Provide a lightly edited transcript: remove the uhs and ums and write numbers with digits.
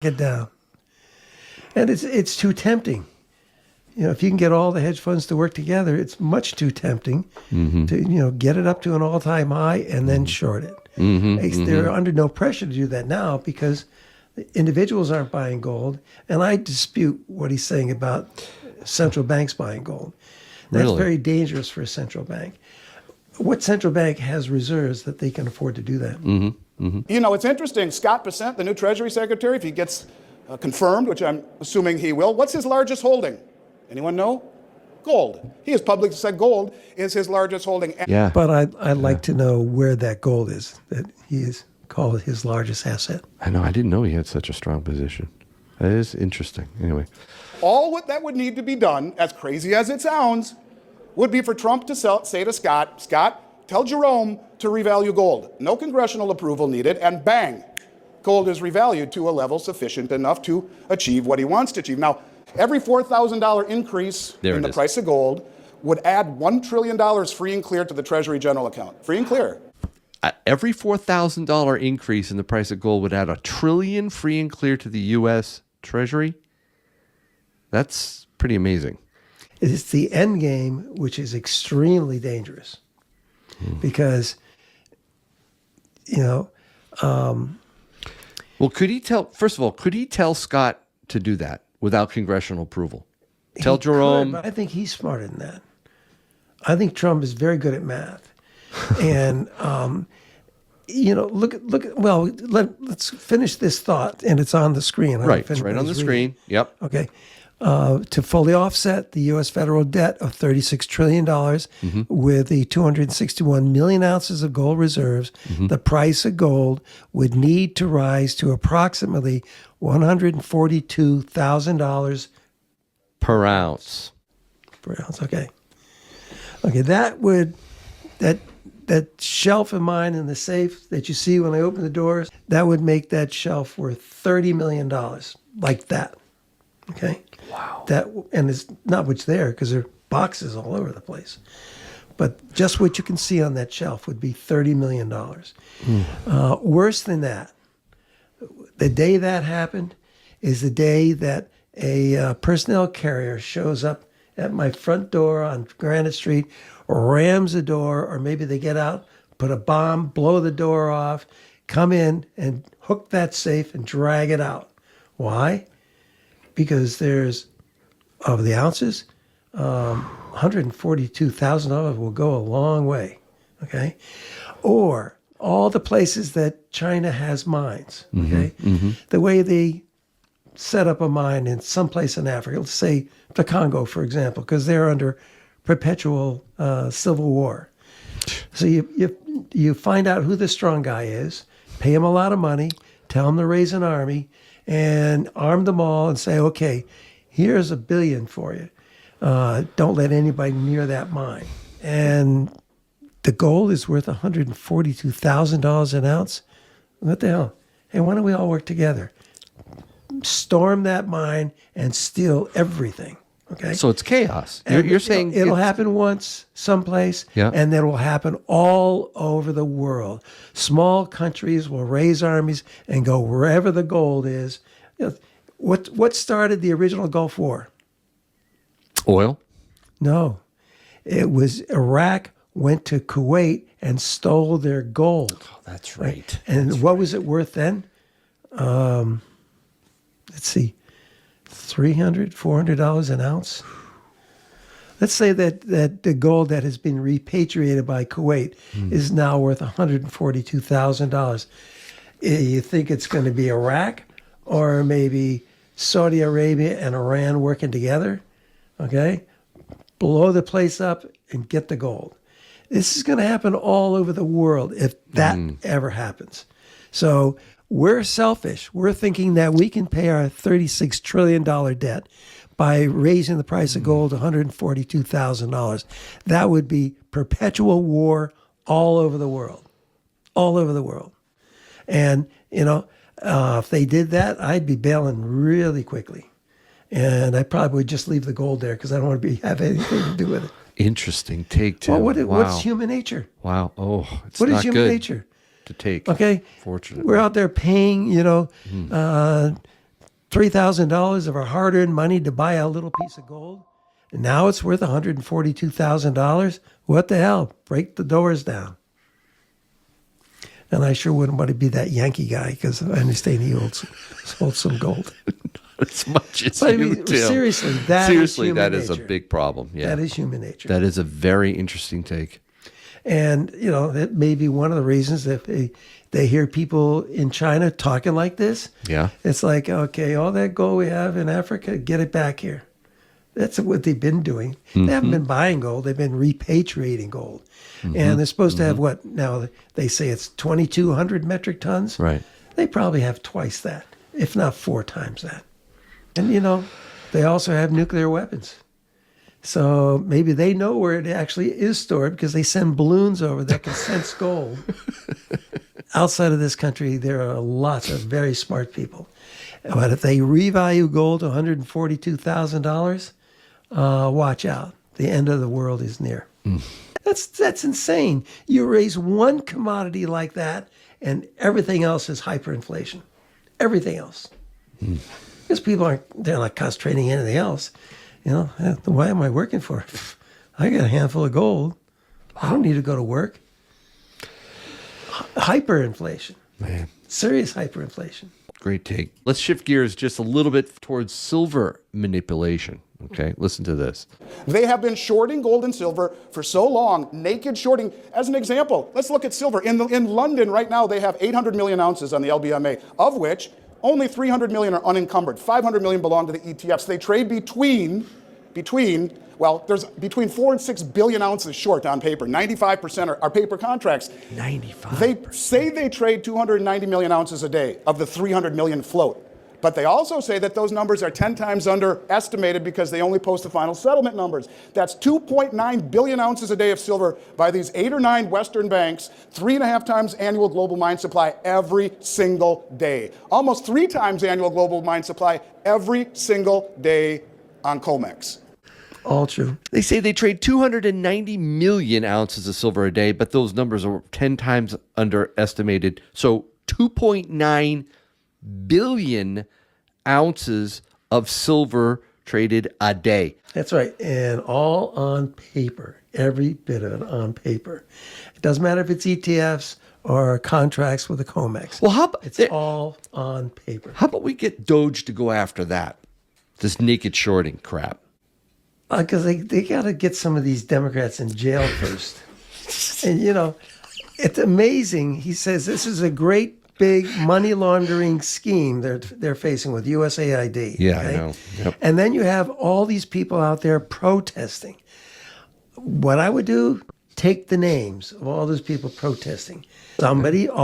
Get down. And it's too tempting. If you can get all the hedge funds to work together, it's much too tempting to, get it up to an all-time high and then short it. They're under no pressure to do that now because individuals aren't buying gold. And I dispute what he's saying about central banks buying gold. That's very dangerous for a central bank. What central bank has reserves that they can afford to do that? It's interesting. Scott Bessent, the new Treasury Secretary, if he gets confirmed, which I'm assuming he will, what's his largest holding? Anyone know? Gold. He has publicly said gold is his largest holding. Yeah. But I'd like to know where that gold is that he is called his largest asset. I know. I didn't know he had such a strong position. That is interesting. Anyway. All what that would need to be done, as crazy as it sounds, would be for Trump to say to Scott, tell Jerome to revalue gold. No congressional approval needed, and bang, gold is revalued to a level sufficient enough to achieve what he wants to achieve. Now, every $4,000 increase in the price of gold would add $1 trillion free and clear to the Treasury general account. Free and clear. Every $4,000 increase in the price of gold would add $1 trillion free and clear to the U.S. Treasury. That's pretty amazing. It's the end game, which is extremely dangerous because, Well, could he tell Scott to do that without congressional approval? Tell Jerome. But I think he's smarter than that. I think Trump is very good at math. And, let's finish this thought. And it's on the screen. Right. It's right on the screen. Yep. Okay. To fully offset the U.S. federal debt of $36 trillion with the 261 million ounces of gold reserves, the price of gold would need to rise to approximately $142,000 per ounce. Okay. That shelf of mine in the safe that you see when I open the doors, that would make that shelf worth $30 million, like that. Okay. Wow. And it's not much there because there are boxes all over the place. But just what you can see on that shelf would be $30 million. Worse than that, the day that happened is the day that a personnel carrier shows up at my front door on Granite Street, rams the door, or maybe they get out, put a bomb, blow the door off, come in and hook that safe and drag it out. Why? Because there's, of the ounces, $142,000 will go a long way, okay? Or all the places that China has mines, okay? The way they set up a mine in some place in Africa, let's say the Congo, for example, because they're under perpetual civil war. So you find out who the strong guy is, pay him a lot of money, tell him to raise an army, and arm them all and say, okay, here's $1 billion for you. Don't let anybody near that mine. And the gold is worth $142,000 an ounce. What the hell? Hey, why don't we all work together? Storm that mine and steal everything. Okay. So it's chaos. You're saying it'll happen once, someplace, and then it will happen all over the world. Small countries will raise armies and go wherever the gold is. What started the original Gulf War? Oil? No, it was Iraq went to Kuwait and stole their gold. Oh, that's right. And what was it worth then? Let's see. $300, $400 an ounce. Let's say that the gold that has been repatriated by Kuwait is now worth $142,000. You think it's going to be Iraq or maybe Saudi Arabia and Iran working together? Okay? Blow the place up and get the gold. This is going to happen all over the world if that ever happens. So we're selfish. We're thinking that we can pay our $36 trillion debt by raising the price of gold to $142,000. That would be perpetual war all over the world. All over the world. And, if they did that, I'd be bailing really quickly. And I probably would just leave the gold there because I don't want to have anything to do with it. Interesting take, Tim. Well, what's human nature? Wow. Oh, it's what not is human good nature? To take. Okay. Fortunately. We're out there paying, $3,000 of our hard-earned money to buy a little piece of gold. And now it's worth $142,000. What the hell? Break the doors down. And I sure wouldn't want to be that Yankee guy because I understand he sold some gold. As much as But I you mean, do. seriously, that is a nature. big problem. Yeah, That is human nature. that is a very interesting take. And, you know, that may be one of the reasons that they hear people in China talking like this. Yeah. It's like, okay, all that gold we have in Africa, get it back here. That's what they've been doing. They haven't been buying gold. They've been repatriating gold. And they're supposed to have what? Now they say it's 2,200 metric tons. Right. They probably have twice that, if not 4 times that. And, you know, they also have nuclear weapons. So maybe they know where it actually is stored because they send balloons over that can sense gold. Outside of this country, there are lots of very smart people. But if they revalue gold to $142,000, watch out. The end of the world is near. That's insane. You raise one commodity like that, and everything else is hyperinflation. Everything else. Because they're not concentrating anything else. You know, why am I working for it? I got a handful of gold. I don't need to go to work. Hyperinflation. Man. Serious hyperinflation. Great take. Let's shift gears just a little bit towards silver manipulation. Okay, listen to this. They have been shorting gold and silver for so long, naked shorting. As an example, let's look at silver. In London right now, they have 800 million ounces on the LBMA, of which only 300 million are unencumbered. 500 million belong to the ETFs. They trade between 4 and 6 billion ounces short on paper. 95% are paper contracts. 95. They say they trade 290 million ounces a day of the 300 million float. But they also say that those numbers are 10 times underestimated because they only post the final settlement numbers. That's 2.9 billion ounces a day of silver by these 8 or 9 Western banks, 3.5 times annual global mine supply every single day. Almost 3 times annual global mine supply every single day on COMEX. All true. They say they trade 290 million ounces of silver a day, but those numbers are 10 times underestimated. So 2.9 billion ounces of silver traded a day. That's right. And all on paper. Every bit of it on paper. It doesn't matter if it's ETFs or contracts with the COMEX. Well, how about It's all on paper. how about we get Doge to go after that? This naked shorting crap. Because they got to get some of these Democrats in jail first. And, you know, it's amazing. He says this is a great big money laundering scheme they're facing with USAID. Yeah, I know. Yep. And then you have all these people out there protesting. What I would do, take the names of all those people protesting. Somebody